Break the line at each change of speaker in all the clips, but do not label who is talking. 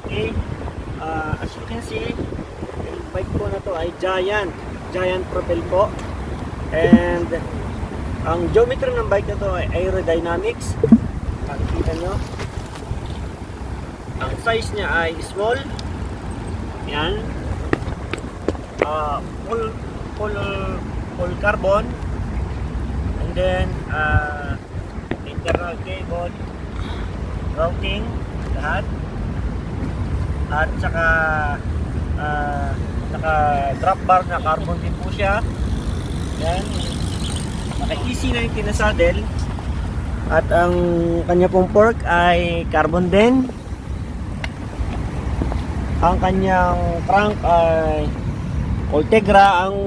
Okay. As you can see, yung bike ko na to ay Giant Propel po. And ang geometry ng bike na to ay aerodynamics. Makikita nyo. Ang size niya ay small. Yan. Full carbon. And then internal cable, routing, lahat. At saka naka drop bar na carbon din po siya. Yan. Naka easy na yung pinasaddle. At ang kanya pong fork ay carbon din. Ang kanyang crank ay Ultegra. Ang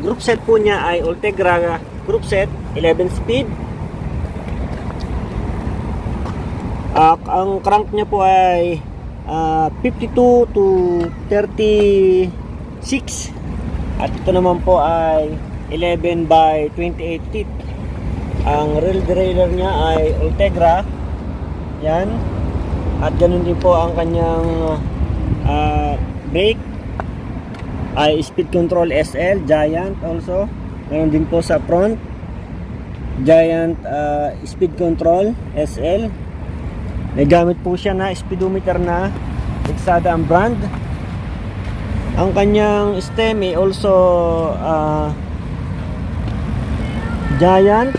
group set po niya ay Ultegra group set 11 speed. Ang crank niya po ay 52 to 36. At ito naman po ay 11 by 28 feet. Ang rear derailleur niya ay Ultegra. Yan. At ganun din po ang kanyang brake ay speed control SL Giant also. Ganun din po sa front Giant speed control SL. May gamit po siya na speedometer na Lexada ang brand. Ang kanyang stem ay also Giant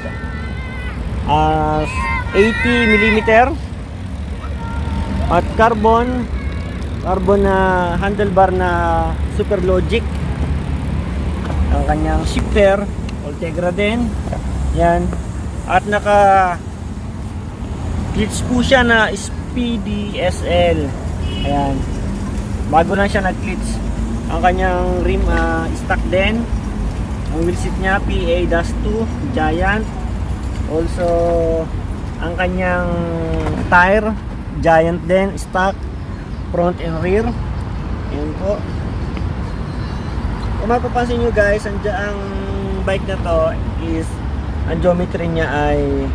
80mm at carbon na handlebar na Super Logic. Ang kanyang shifter Ultegra din. Yan. At naka glitch po siya na Speedy SL. Ayan. Bago lang siya nag-glitch. Ang kanyang rim stock din. Ang wheelset niya PA-2 Giant. Also ang kanyang tire Giant din, stock, front and rear. Ayan po. Kung mapapansin nyo guys, ang bike na to is ang geometry niya ay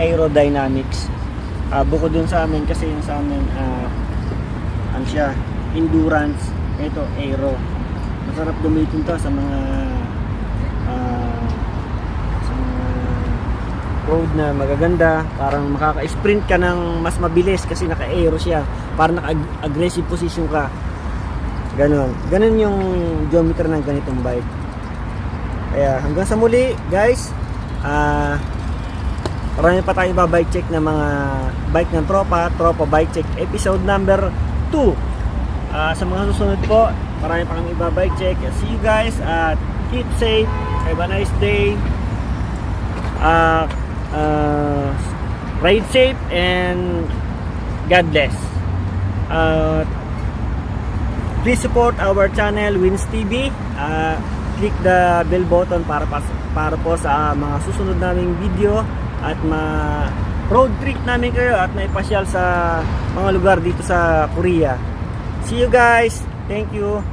aerodynamics. Bukod dun sa amin, kasi yung sa amin ano siya, endurance. Ito aero. Masarap gamitin to sa mga road na magaganda, parang makaka-sprint ka ng mas mabilis kasi naka-aero siya, parang naka-aggressive position ka. Ganun yung geometry ng ganitong bike. Kaya hanggang sa muli guys, marami pa tayong bike check na mga bike ng tropa bike check episode number 2. Sa mga susunod po, marami pa kami bike check. See you guys at keep safe, have a nice day, ride safe and God bless. Please support our channel Wins TV. Click the bell button para po sa mga susunod naming video at road trip namin kayo at maipasyal sa mga lugar dito sa Korea. See you guys. Thank you.